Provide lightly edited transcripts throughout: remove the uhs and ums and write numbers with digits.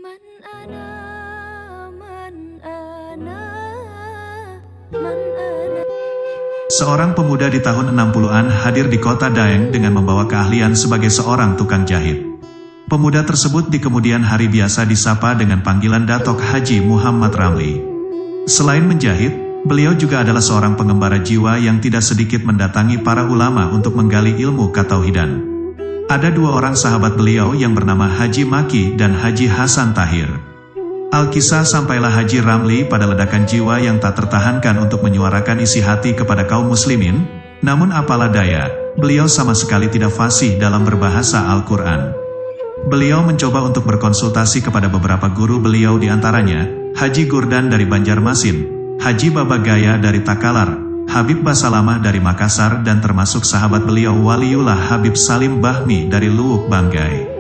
Man ana, man ana, man ana. Seorang pemuda di tahun 60-an hadir di kota Daeng dengan membawa keahlian sebagai seorang tukang jahit. Pemuda tersebut di kemudian hari biasa disapa dengan panggilan Datok Haji Muhammad Ramli. Selain menjahit, beliau juga adalah seorang pengembara jiwa yang tidak sedikit mendatangi para ulama untuk menggali ilmu ketauhidan. Ada dua orang sahabat beliau yang bernama Haji Maki dan Haji Hasan Tahir. Alkisah sampailah Haji Ramli pada ledakan jiwa yang tak tertahankan untuk menyuarakan isi hati kepada kaum muslimin, namun apalah daya, beliau sama sekali tidak fasih dalam berbahasa Al-Quran. Beliau mencoba untuk berkonsultasi kepada beberapa guru beliau di antaranya, Haji Gurdan dari Banjarmasin, Haji Babagaya dari Takalar, Habib Basalamah dari Makassar dan termasuk sahabat beliau Waliullah Habib Salim Bahmi dari Luwuk Banggai.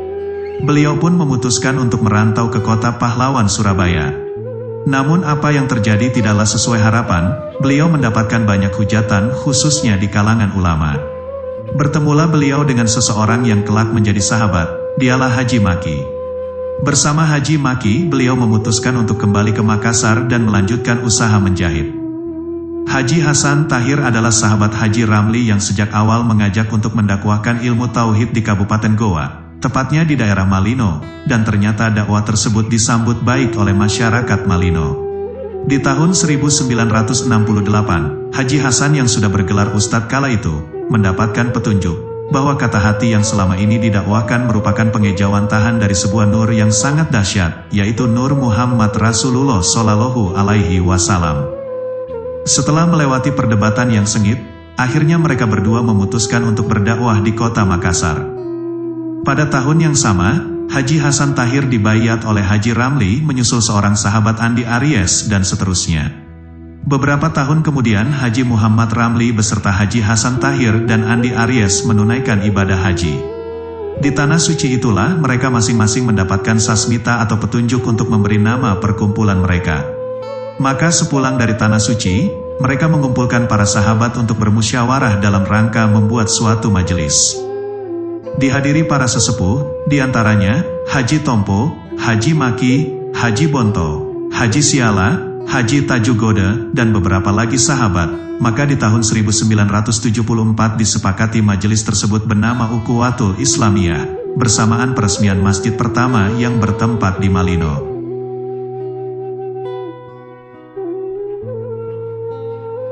Beliau pun memutuskan untuk merantau ke kota pahlawan Surabaya. Namun apa yang terjadi tidaklah sesuai harapan, beliau mendapatkan banyak hujatan khususnya di kalangan ulama. Bertemulah beliau dengan seseorang yang kelak menjadi sahabat, dialah Haji Maki. Bersama Haji Maki, beliau memutuskan untuk kembali ke Makassar dan melanjutkan usaha menjahit. Haji Hasan Tahir adalah sahabat Haji Ramli yang sejak awal mengajak untuk mendakwahkan ilmu tauhid di Kabupaten Goa, tepatnya di daerah Malino, dan ternyata dakwah tersebut disambut baik oleh masyarakat Malino. Di tahun 1968, Haji Hasan yang sudah bergelar ustadz kala itu, mendapatkan petunjuk bahwa kata hati yang selama ini didakwahkan merupakan pengejauhan tahan dari sebuah nur yang sangat dahsyat, yaitu Nur Muhammad Rasulullah Shallallahu Alaihi Wasallam. Setelah melewati perdebatan yang sengit, akhirnya mereka berdua memutuskan untuk berdakwah di kota Makassar. Pada tahun yang sama, Haji Hasan Tahir dibayat oleh Haji Ramli menyusul seorang sahabat Andi Aries dan seterusnya. Beberapa tahun kemudian Haji Muhammad Ramli beserta Haji Hasan Tahir dan Andi Aries menunaikan ibadah haji. Di tanah suci itulah mereka masing-masing mendapatkan sasmita atau petunjuk untuk memberi nama perkumpulan mereka. Maka sepulang dari tanah suci, mereka mengumpulkan para sahabat untuk bermusyawarah dalam rangka membuat suatu majelis. Dihadiri para sesepuh, diantaranya Haji Tompo, Haji Maki, Haji Bonto, Haji Siala, Haji Tajugode, dan beberapa lagi sahabat. Maka di tahun 1974 disepakati majelis tersebut bernama Ukhuwatul Islamiyah, bersamaan peresmian masjid pertama yang bertempat di Malino.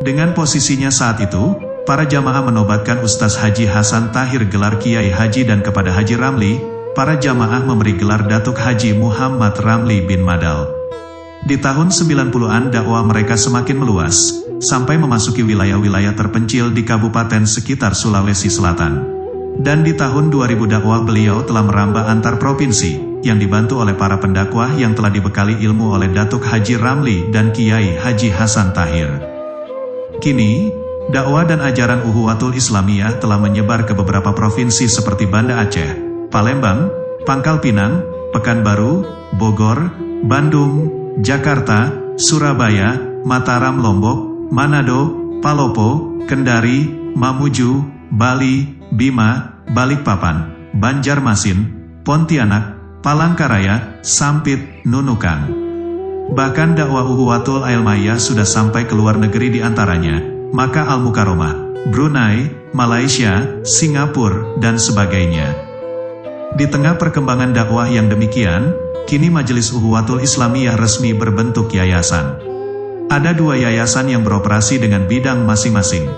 Dengan posisinya saat itu, para jamaah menobatkan Ustaz Haji Hasan Tahir gelar Kiai Haji dan kepada Haji Ramli, para jamaah memberi gelar Datuk Haji Muhammad Ramli bin Madal. Di tahun 90-an dakwah mereka semakin meluas, sampai memasuki wilayah-wilayah terpencil di kabupaten sekitar Sulawesi Selatan. Dan di tahun 2000 dakwah beliau telah merambah antar provinsi, yang dibantu oleh para pendakwah yang telah dibekali ilmu oleh Datuk Haji Ramli dan Kiai Haji Hasan Tahir. Kini, dakwah dan ajaran Ukhuwatul Islamiyah telah menyebar ke beberapa provinsi seperti Banda Aceh, Palembang, Pangkal Pinang, Pekanbaru, Bogor, Bandung, Jakarta, Surabaya, Mataram Lombok, Manado, Palopo, Kendari, Mamuju, Bali, Bima, Balikpapan, Banjarmasin, Pontianak, Palangkaraya, Sampit, Nunukan. Bahkan dakwah Ukhuwatul Ilmiyah sudah sampai ke luar negeri di antaranya Makkah Al-Mukarramah, Brunei, Malaysia, Singapura, dan sebagainya. Di tengah perkembangan dakwah yang demikian, kini Majelis Ukhuwatul Islamiyah resmi berbentuk yayasan. Ada dua yayasan yang beroperasi dengan bidang masing-masing.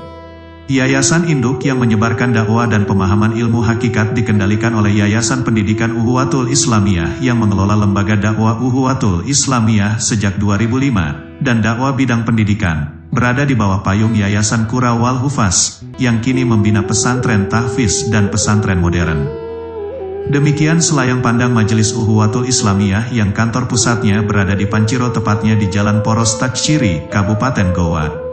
Yayasan induk yang menyebarkan dakwah dan pemahaman ilmu hakikat dikendalikan oleh Yayasan Pendidikan Ukhuwatul Islamiyah yang mengelola lembaga dakwah Ukhuwatul Islamiyah sejak 2005, dan dakwah bidang pendidikan, berada di bawah payung Yayasan Qura wal Hufaz, yang kini membina pesantren tahfiz dan pesantren modern. Demikian selayang pandang Majelis Ukhuwatul Islamiyah yang kantor pusatnya berada di Panciro tepatnya di Jalan Poros Takciri, Kabupaten Goa.